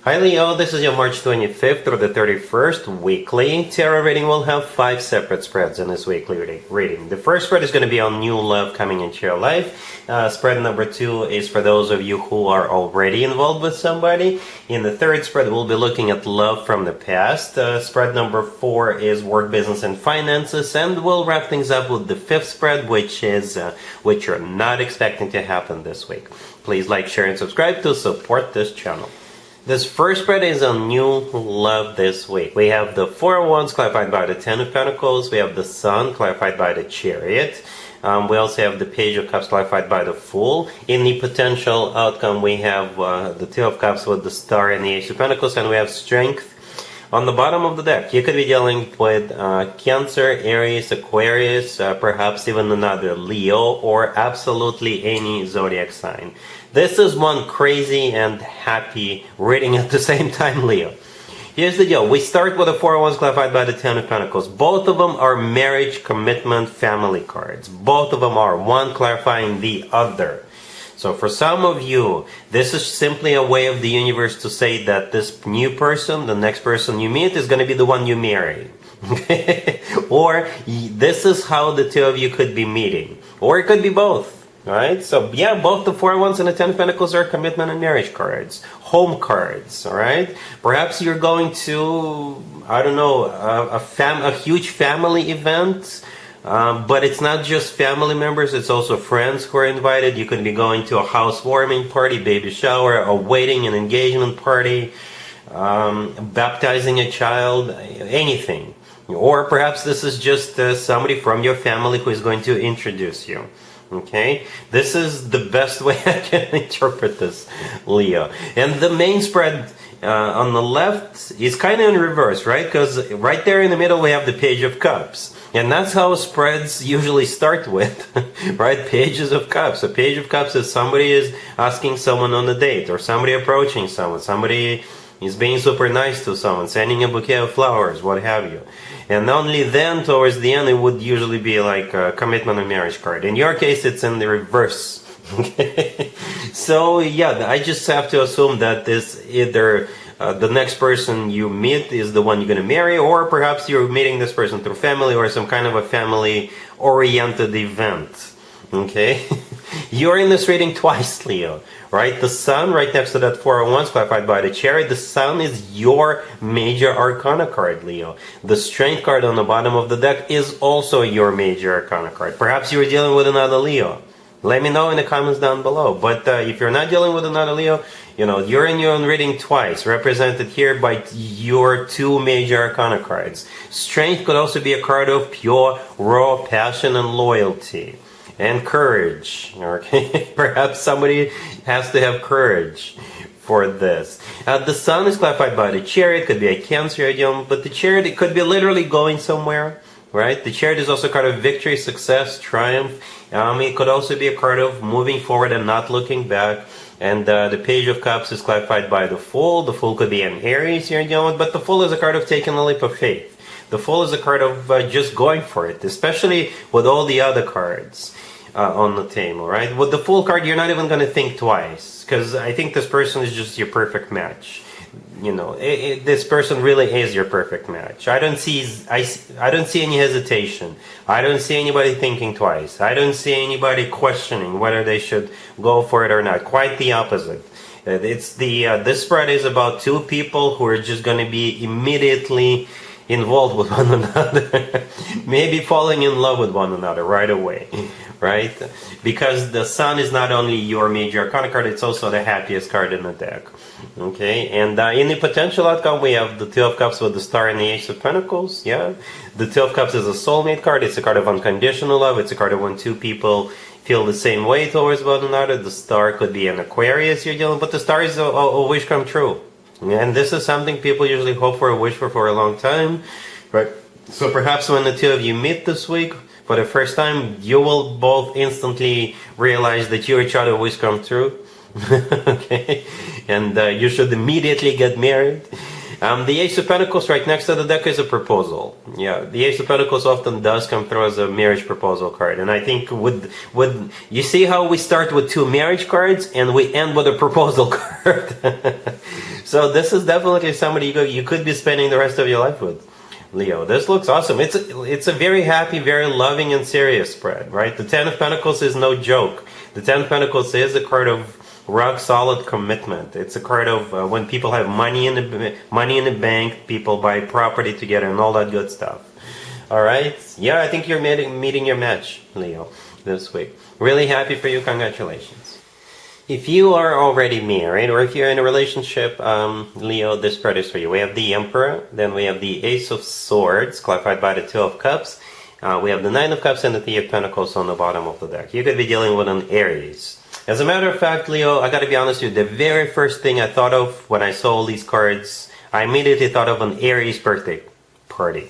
Hi Leo, this is your March 25th through the 31st weekly tarot reading. We'll have 5 separate spreads in this weekly reading. The first spread is going to be on new love coming into your life. Spread number 2 is for those of you who are already involved with somebody. In the third spread, we'll be looking at love from the past. Spread number 4 is work, business, and finances. And we'll wrap things up with the 5th spread, which you're not expecting to happen this week. Please like, share, and subscribe to support this channel. This first spread is on new love this week. We have the Four of Wands clarified by the Ten of Pentacles. We have the Sun clarified by the Chariot. We also have the Page of Cups clarified by the Fool. In the potential outcome, we have the Two of Cups with the Star and the Ace of Pentacles, and we have Strength. On the bottom of the deck, you could be dealing with Cancer, Aries, Aquarius, perhaps even another Leo, or absolutely any zodiac sign. This is one crazy and happy reading at the same time, Leo. Here's the deal. We start with the Four of Wands clarified by the Ten of Pentacles. Both of them are marriage, commitment, family cards. Both of them are, one clarifying the other. So for some of you, this is simply a way of the universe to say that this new person, the next person you meet, is going to be the one you marry. Or this is how the two of you could be meeting. Or it could be both. Alright, so yeah, both the Four of Wands and the Ten of Pentacles are commitment and marriage cards. Home cards, alright? Perhaps you're going to, I don't know, a huge family event. But it's not just family members, it's also friends who are invited. You could be going to a housewarming party, baby shower, a wedding, an engagement party, baptizing a child, anything. Or perhaps this is just somebody from your family who is going to introduce you. Okay, this is the best way I can interpret this, Leo. And the main spread on the left is kind of in reverse, right? Because right there in the middle we have the Page of Cups. And that's how spreads usually start with, right? Pages of Cups. A Page of Cups is somebody is asking someone on a date, or somebody approaching someone, somebody is being super nice to someone, sending a bouquet of flowers, what have you. And only then, towards the end, it would usually be like a commitment and marriage card. In your case, it's in the reverse. Okay? So, yeah, I just have to assume that this either the next person you meet is the one you're going to marry, or perhaps you're meeting this person through family or some kind of a family-oriented event. Okay? You're in this reading twice, Leo. Right? The Sun right next to that Four of Wands clarified by the Chariot. The Sun is your major arcana card, Leo. The Strength card on the bottom of the deck is also your major arcana card. Perhaps you're dealing with another Leo. Let me know in the comments down below. But if you're not dealing with another Leo, you know, you're in your own reading twice, represented here by your 2 major arcana cards. Strength could also be a card of pure, raw passion and loyalty. And courage, okay? Perhaps somebody has to have courage for this. The Sun is clarified by the Chariot. Could be a Cancer idiom, but the Chariot, it could be literally going somewhere, right? The Chariot is also a card of victory, success, triumph. It could also be a card of moving forward and not looking back. And the Page of Cups is clarified by the Fool. The Fool could be an Aries you're dealing with, but the Fool is a card of taking a leap of faith. The Fool is a card of just going for it, especially with all the other cards on the table, right? With the Fool card, you're not even going to think twice, because I think this person is just your perfect match. You know, this person really is your perfect match. I don't see any hesitation. I don't see anybody thinking twice. I don't see anybody questioning whether they should go for it or not. Quite the opposite. It's this spread is about 2 people who are just going to be immediately involved with one another, maybe falling in love with one another right away, right? Because the Sun is not only your major arcana card, it's also the happiest card in the deck. Okay, and in the potential outcome, we have the Two of Cups with the Star and the Ace of Pentacles. Yeah, the Two of Cups is a soulmate card. It's a card of unconditional love. It's a card of when 2 people feel the same way towards one another. The Star could be an Aquarius you're dealing with, but the Star is a wish come true. And this is something people usually hope for, a wish for a long time, right? So perhaps when the two of you meet this week for the first time, you will both instantly realize that you each other wish come true. Okay, and you should immediately get married. The Ace of Pentacles right next to the deck is a proposal. Yeah, the Ace of Pentacles often does come through as a marriage proposal card. And I think with you see how we start with two marriage cards and we end with a proposal card. So this is definitely somebody you could be spending the rest of your life with, Leo. This looks awesome. It's a very happy, very loving and serious spread, right? The Ten of Pentacles is no joke. The Ten of Pentacles is a card of rock solid commitment. It's a card of when people have money in the bank, people buy property together, and all that good stuff. All right, yeah, I think you're meeting your match, Leo, this week. Really happy for you. Congratulations. If you are already married, or if you're in a relationship, Leo, this spread is for you. We have the Emperor, then we have the Ace of Swords, clarified by the Two of Cups. We have the Nine of Cups and the Three of Pentacles on the bottom of the deck. You could be dealing with an Aries. As a matter of fact, Leo, I gotta be honest with you, the very first thing I thought of when I saw all these cards, I immediately thought of an Aries birthday party.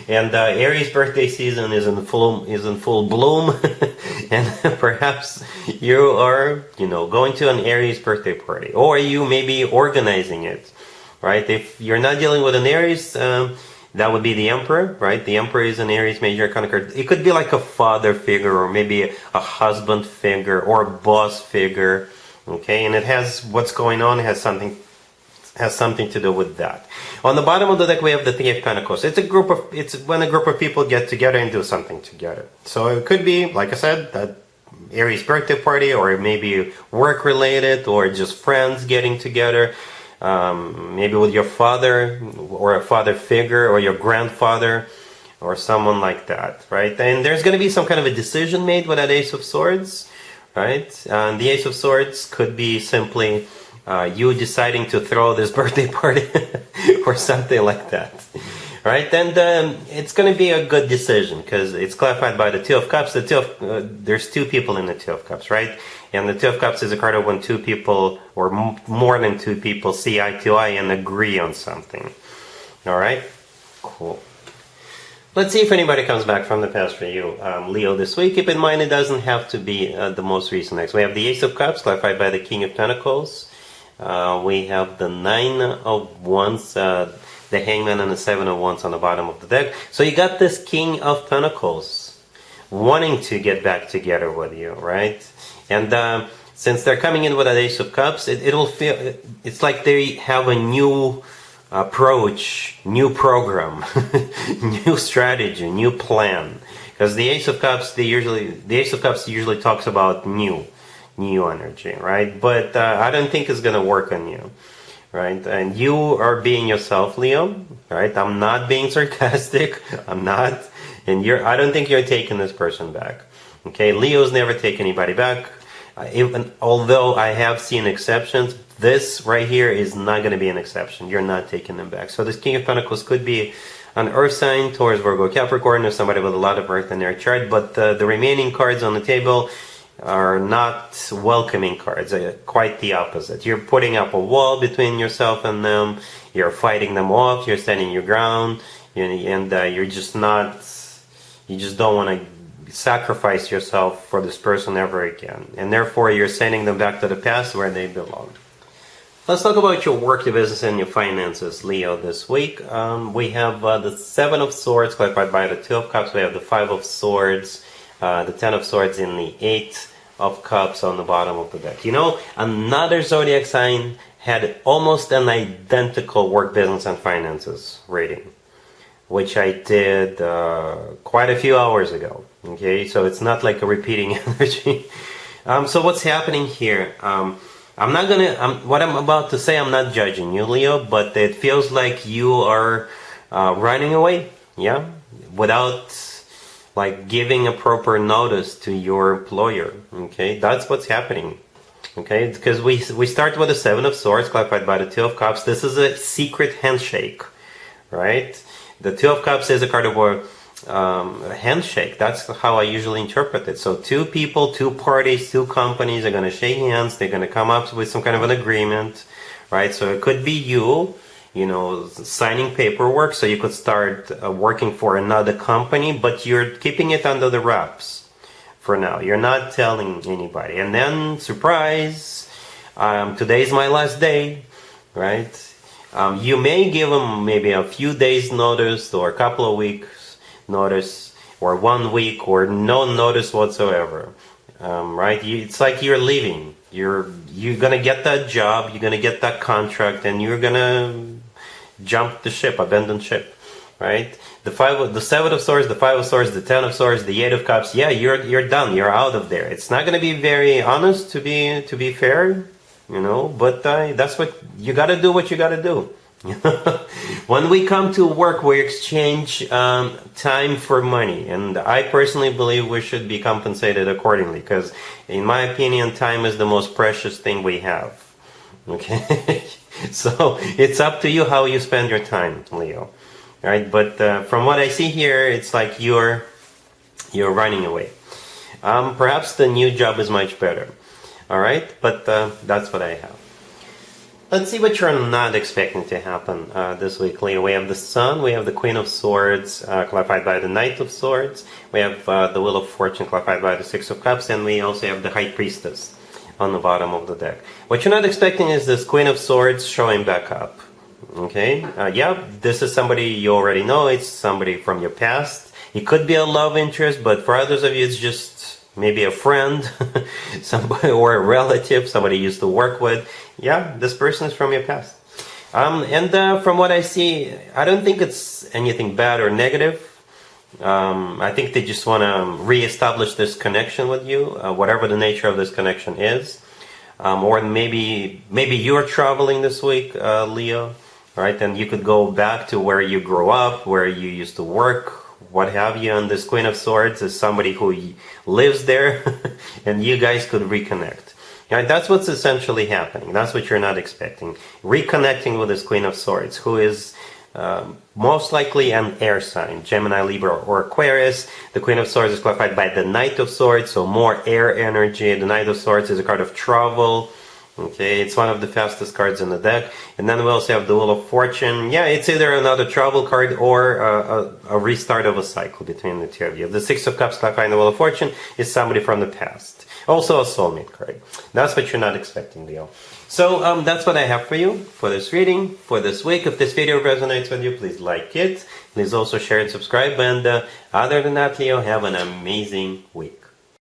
And Aries birthday season is in full bloom. And perhaps you are, going to an Aries birthday party. Or you may be organizing it, right? If you're not dealing with an Aries, that would be the Emperor, right? The Emperor is an Aries major arcana card. It could be like a father figure or maybe a husband figure or a boss figure, okay? And it has what's going on, has something to do with that. On the bottom of the deck, we have the Three of Pentacles. It's when a group of people get together and do something together. So it could be, like I said, that Aries birthday party, or maybe work related, or just friends getting together. Maybe with your father or a father figure or your grandfather or someone like that, right? And there's going to be some kind of a decision made with that Ace of Swords, right? And the Ace of Swords could be simply you deciding to throw this birthday party or something like that, right? And it's going to be a good decision because it's clarified by the Two of Cups. There's two people in the Two of Cups, right? And the Two of Cups is a card of when two people, or more than two people, see eye to eye and agree on something. All right? Cool. Let's see if anybody comes back from the past for you, Leo, this week. Keep in mind it doesn't have to be the most recent. Next, we have the Ace of Cups, clarified by the King of Pentacles. We have the Nine of Wands, the Hangman, and the Seven of Wands on the bottom of the deck. So you got this King of Pentacles wanting to get back together with you, right? And since they're coming in with an Ace of Cups, it'll feel, it's like they have a new approach, new program, new strategy, new plan. Because the Ace of Cups usually talks about new energy, right? But I don't think it's gonna work on you, right? And you are being yourself, Leo, right? I'm not being sarcastic. I'm not, and I don't think you're taking this person back. Okay, Leos never take anybody back. Although I have seen exceptions, this right here is not going to be an exception. You're not taking them back. So this King of Pentacles could be an Earth sign, Taurus, Virgo, Capricorn, or somebody with a lot of Earth in their chart. But the remaining cards on the table are not welcoming cards. Quite the opposite. You're putting up a wall between yourself and them. You're fighting them off. You're standing your ground, and you're just not. You just don't want to sacrifice yourself for this person ever again, and therefore you're sending them back to the past where they belong. Let's talk about your work, your business, and your finances, Leo, this week. We have the Seven of Swords clarified by the Two of Cups. We have the Five of Swords, the Ten of Swords, and the Eight of Cups on the bottom of the deck. Another zodiac sign had almost an identical work, business, and finances rating, which I did quite a few hours ago. Okay, so it's not like a repeating energy. So what's happening here? What I'm about to say, I'm not judging you, Leo, but it feels like you are running away, yeah, without like giving a proper notice to your employer. Okay, that's what's happening. Okay, because we start with the Seven of Swords, clarified by the Two of Cups. This is a secret handshake, right? The Two of Cups is a card of a handshake. That's how I usually interpret it. So two people, two parties, two companies are going to shake hands. They're going to come up with some kind of an agreement, right? So it could be you signing paperwork. So you could start working for another company, but you're keeping it under the wraps for now. You're not telling anybody. And then, surprise, today's my last day, right? You may give them maybe a few days notice or a couple of weeks notice or 1 week or no notice whatsoever. Right? It's like you're leaving. You're gonna get that job, you're gonna get that contract, and you're gonna jump the ship, abandon ship. Right? The Seven of Swords, the Five of Swords, the Ten of Swords, the Eight of Cups. Yeah, you're done. You're out of there. It's not gonna be very honest, to be fair, But that's what you gotta do. What you gotta do. When we come to work, we exchange time for money, and I personally believe we should be compensated accordingly, because in my opinion, time is the most precious thing we have. Okay. So it's up to you how you spend your time, Leo. All right, but from what I see here, it's like you're running away. Perhaps the new job is much better. All right, but that's what I have. Let's see what you're not expecting to happen this week, Leo. We have the Sun, we have the Queen of Swords, clarified by the Knight of Swords. We have the Wheel of Fortune, clarified by the Six of Cups, and we also have the High Priestess on the bottom of the deck. What you're not expecting is this Queen of Swords showing back up. Okay, yeah, this is somebody you already know. It's somebody from your past. It could be a love interest, but for others of you, it's just maybe a friend, somebody or a relative, somebody you used to work with. Yeah, this person is from your past. And from what I see, I don't think it's anything bad or negative. I think they just want to reestablish this connection with you, whatever the nature of this connection is. Or maybe you're traveling this week, Leo, right? And you could go back to where you grew up, where you used to work, what have you. And this Queen of Swords is somebody who lives there, and you guys could reconnect. Right? That's what's essentially happening. That's what you're not expecting. Reconnecting with this Queen of Swords, who is most likely an air sign, Gemini, Libra, or Aquarius. The Queen of Swords is clarified by the Knight of Swords, so more air energy. The Knight of Swords is a card of travel. Okay, it's one of the fastest cards in the deck. And then we also have the Wheel of Fortune. Yeah, it's either another travel card or a restart of a cycle between the two of you. The Six of Cups clarified in the Wheel of Fortune is somebody from the past. Also a soulmate card. That's what you're not expecting, Leo. So that's what I have for you for this reading, for this week. If this video resonates with you, please like it. Please also share and subscribe. And other than that, Leo, have an amazing week.